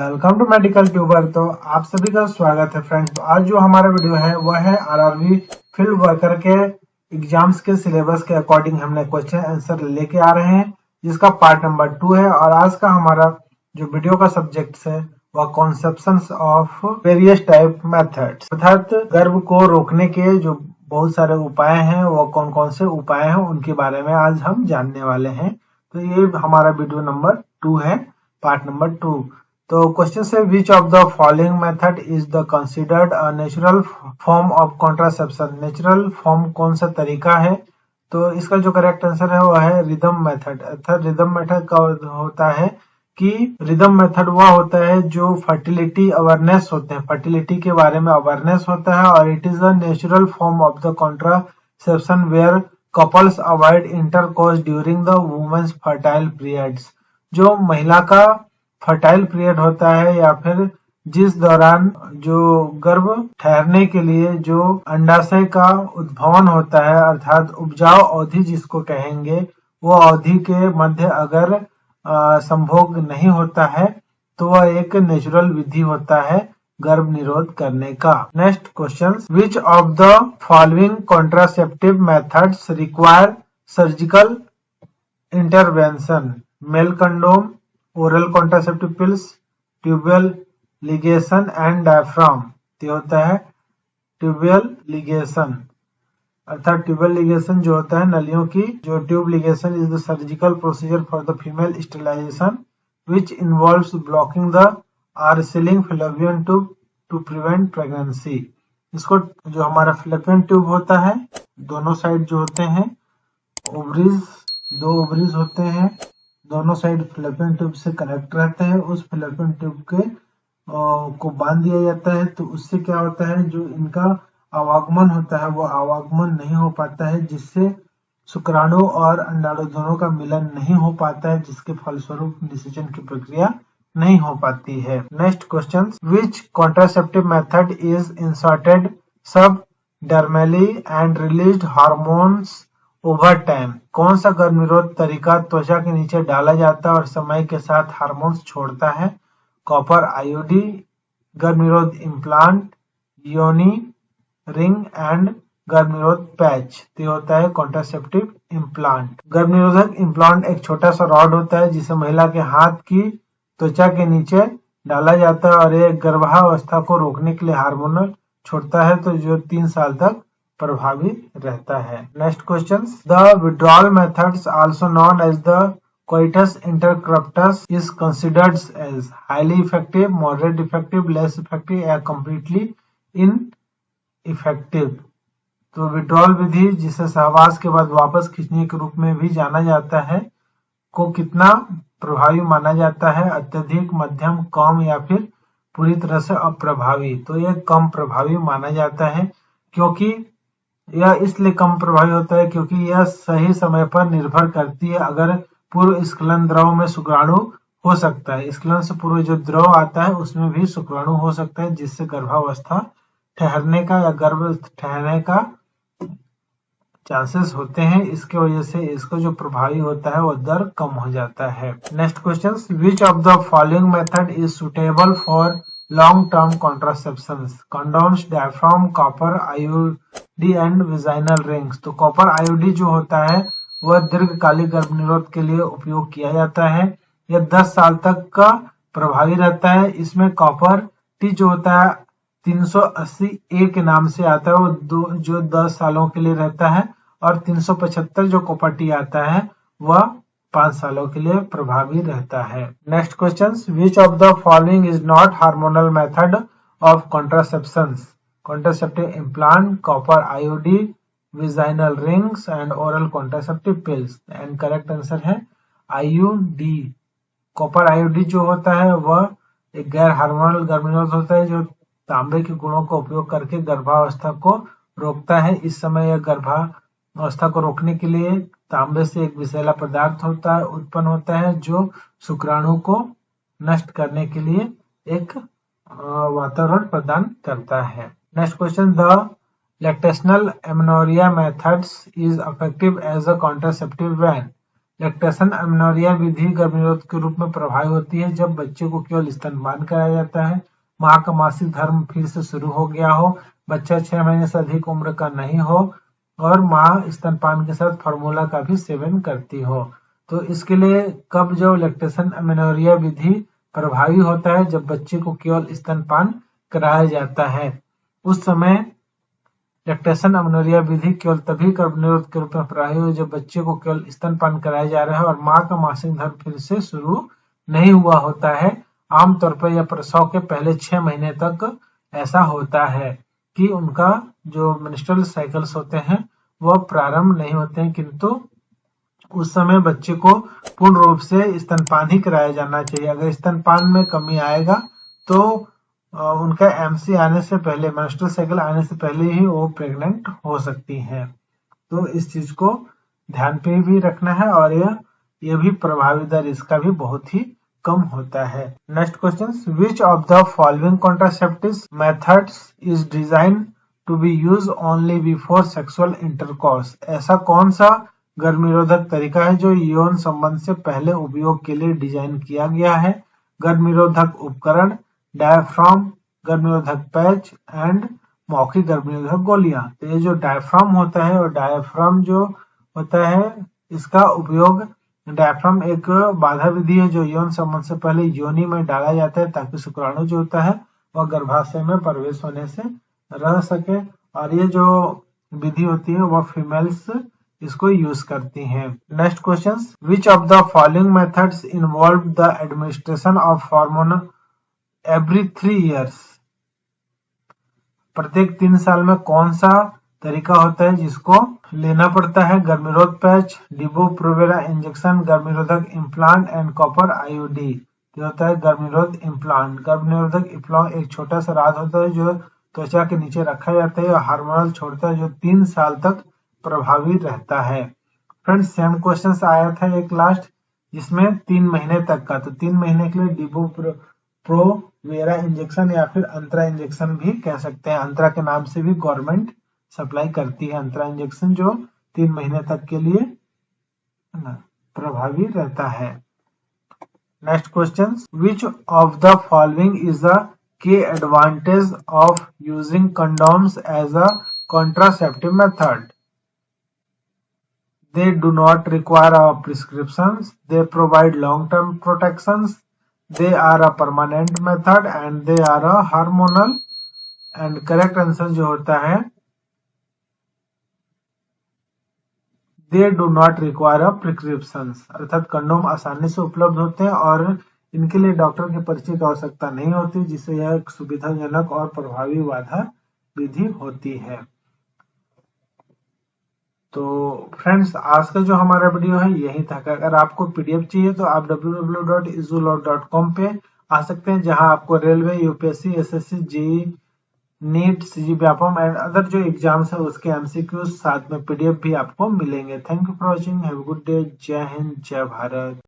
Welcome to medical tuber. तो आप सभी का स्वागत है फ्रेंड्स। तो आज जो हमारा वीडियो है वह है आरआरबी फील्ड वर्कर के एग्जाम्स के सिलेबस के अकॉर्डिंग हमने क्वेश्चन आंसर लेके आ रहे हैं, जिसका पार्ट नंबर 2 है। और आज का हमारा जो वीडियो का सब्जेक्ट है वह conceptions of various type methods, अर्थात गर्भ को रोकने के जो बहुत सारे उपाय हैं वो कौन कौन से उपाय हैं उनके बारे में आज हम जानने वाले हैं। तो ये हमारा वीडियो नंबर 2 है, पार्ट नंबर 2। तो क्वेश्चन से विच of the following method is the considered a natural form of contraception. Natural form कौन सा तरीका है? तो इसका जो करेक्ट आंसर है वह है रिदम मेथड। अर्थात रिदम मेथड का होता है कि रिदम मेथड वह होता है जो फर्टिलिटी अवेयरनेस होते हैं, फर्टिलिटी के बारे में अवेयरनेस होता है, और it is a natural form of the contraception where couples avoid intercourse during the women's fertile periods. जो महिला का फर्टाइल पीरियड होता है या फिर जिस दौरान जो गर्भ ठहरने के लिए जो अंडाशय का उद्भवन होता है, अर्थात उपजाऊ अवधि जिसको कहेंगे, वो अवधि के मध्य अगर संभोग नहीं होता है तो वह एक नेचुरल विधि होता है गर्भ निरोध करने का। Next question, which of the following contraceptive methods require surgical intervention? Male condom, oral contraceptive pills, tubal ligation and diaphragm. तो होता है ट्यूबुअल लिगेशन। अर्थात ट्यूबुअल लिगेशन जो होता है नलियों की जो tube ligation is the surgical procedure for the female sterilisation which involves blocking the or sealing fallopian tube to prevent pregnancy. इसको जो हमारा फैलोपियन ट्यूब होता है, दोनों साइड जो होते हैं ओवरीज, दो ओवरीज होते हैं, दोनों साइड फैलोपियन ट्यूब से कनेक्ट रहते हैं। उस फैलोपियन ट्यूब के को बांध दिया जाता है, तो उससे क्या होता है जो इनका आवागमन होता है वो आवागमन नहीं हो पाता है, जिससे शुक्राणु और अंडाणु दोनों का मिलन नहीं हो पाता है, जिसके फलस्वरूप निषेचन की प्रक्रिया नहीं हो पाती है। Next question, which contraceptive method is inserted subdermally and released hormones over time? कौन सा गर्भ निरोध तरीका त्वचा के नीचे डाला जाता है और समय के साथ हार्मोन्स छोड़ता है? कॉपर आईओडी, गर्भ निरोध इम्प्लांट, योनी रिंग एंड गर्भ निरोध पैच। तो होता है कॉन्ट्रासेप्टिव इम्प्लांट। गर्भ निरोधक इम्प्लांट एक छोटा सा रॉड होता है जिसे महिला के हाथ की त्वचा के नीचे डाला जाता है और ये गर्भावस्था को रोकने के लिए हार्मोनल छोड़ता है, तो जो 3 साल तक प्रभावी रहता है। Next question, the withdrawal methods also known as the coitus interruptus is considered as highly effective, moderate effective, less effective या कंप्लीटली इन इफेक्टिव। तो विड्रॉल विधि, जिसे सहवास के बाद वापस खींचने के रूप में भी जाना जाता है, को कितना प्रभावी माना जाता है? अत्यधिक, मध्यम, कम या फिर पूरी तरह से अप्रभावी? तो यह कम प्रभावी माना जाता है। क्योंकि यह इसलिए कम प्रभावी होता है क्योंकि यह सही समय पर निर्भर करती है। अगर पूर्व स्खलन द्रव में शुक्राणु हो सकता है, स्खलन से पूर्व जो द्रव आता है उसमें भी शुक्राणु हो सकता है, जिससे गर्भावस्था ठहरने का या गर्भ ठहरने का चांसेस होते हैं। इसके वजह से इसको जो प्रभावी होता है वो दर कम हो जाता है। Next question, which of the following method is suitable for long term contraceptions? Condoms, diaphragm, copper IUD and vaginal rings. तो कॉपर आईओडी जो होता है वह दीर्घकालिक गर्भ निरोध के लिए उपयोग किया जाता है। यह 10 साल तक का प्रभावी रहता है। इसमें कॉपर टी जो होता है 380A के नाम से आता है, वो जो 10 सालों के लिए रहता है, और 375 जो कॉपर टी आता है वह 5 सालों के लिए प्रभावी रहता है। Next question, which of the following is not hormonal method of contraceptions? Contraceptive implant, copper IUD, vaginal rings and oral contraceptive pills. And correct answer है आईयूडी। कॉपर आईओडी जो होता है वह एक गैर हार्मोनल गर्भ निरोध होता है जो तांबे के गुणों का उपयोग करके गर्भावस्था को रोकता है। इस समय यह गर्भावस्था को रोकने के लिए तांबे से एक विषैला पदार्थ उत्पन्न होता है जो शुक्राणु को नष्ट करने के लिए एक वातावरण प्रदान करता है। Next question, the lactational amenorrhea methods is effective as a contraceptive when? Lactation amenorrhea विधि गर्भनिरोध के रूप में प्रभावी होती है जब बच्चे को केवल स्तनपान कराया जाता है, मां का मासिक धर्म फिर से शुरू हो गया हो, बच्चा 6 महीने से अधिक उम्र का नहीं हो और मां स्तनपान के साथ फार्मूला का भी सेवन करती हो। तो इसके लिए कब जो लैक्टेशन अमेनोरिया विधि प्रभावी होता है जब बच्चे को केवल स्तनपान कराया जाता है। उस समय लैक्टेशन अमेनोरिया विधि केवल तभी गर्भनिरोध के रूप में प्रभावी हो जब बच्चे को केवल स्तनपान कराया जा रहा है और मां का मासिक धर्म फिर से शुरू नहीं हुआ होता है। आमतौर पर यह प्रसव के पहले 6 महीने तक ऐसा होता है कि उनका जो मेंस्ट्रुअल साइकिल्स होते हैं वह प्रारंभ नहीं होते हैं, किंतु उस समय बच्चे को पूर्ण रूप से स्तनपान ही कराया जाना चाहिए। अगर स्तनपान में कमी आएगा तो उनका एमसी आने से पहले, मेंस्ट्रुअल साइकिल आने से पहले ही वो प्रेग्नेंट हो सकती हैं। तो इस चीज को ध्यान पे भी रखना है और यह भी प्रभावी दर इसका भी बहुत ही कम होता है। Next question, which of the following contraceptive methods is design to be use only before sexual intercourse? ऐसा कौन सा गर्भनिरोधक तरीका है जो यौन संबंध से पहले उपयोग के लिए डिजाइन किया गया है? गर्भनिरोधक उपकरण, डायफ्राम, गर्भनिरोधक पैच एंड मौखिक गर्भनिरोधक गोलियां। तो ये जो डायफ्राम होता है और डायफ्राम जो होता है इसका उपयोग, डायफ्राम एक बाधा विधि है जो यौन संबंध से पहले योनि में डाला जाता है ताकि शुक्राणु जो होता है वह गर्भाशय में प्रवेश होने से रह सके, और ये जो विधि होती है वह फीमेल्स इसको यूज करती हैं। Next question, which of the following methods involve the administration of hormone every 3 years? प्रत्येक 3 साल में कौन सा तरीका होता है जिसको लेना पड़ता है? गर्भनिरोध पैच, डिबो-प्रोवेरा इंजेक्शन, गर्भनिरोधक इम्प्लांट एंड कॉपर आईयूडी। ये होता है गर्भनिरोध इम्प्लांट। गर्भनिरोधक इम्प्लांट एक छोटा सा राड होता है जो त्वचा के नीचे रखा जाता है और हार्मोनल छोड़ता है जो 3 साल तक प्रभावी रहता है। फ्रेंड्स, सेम क्वेश्चन आया था एक लास्ट जिसमें 3 महीने तक का, तो 3 महीने के लिए डिबो-प्रोवेरा इंजेक्शन या फिर अंतरा इंजेक्शन भी कह सकते हैं। अंतरा के नाम से भी गवर्नमेंट सप्लाई करती है अंतरा इंजेक्शन जो 3 महीने तक के लिए प्रभावी रहता है। Next question, which of the following is the key advantage of using condoms as a contraceptive method? They do not require a prescriptions, they provide long-term protections, they are a permanent method and they are a hormonal। and correct answer जो होता है they do not require a prescriptions, अर्थात condom आसानी से उपलब्ध होते हैं और इनके लिए डॉक्टर की पर्ची की आवश्यकता नहीं होती, जिससे यह एक सुविधाजनक और प्रभावी बाधा विधि होती है। तो फ्रेंड्स, आज का जो हमारा वीडियो है यही था। अगर आपको पीडीएफ चाहिए तो आप www.izulog.com पे आ सकते हैं, जहां आपको railway, UPSC, SSC, JEE, NEET, CGPFM and other जो एग्जाम्स है उसके एमसीक्यूज साथ में पीडीएफ भी आपको मिलेंगे। Thank you for watching, have a good day. जय हिंद, जय भारत।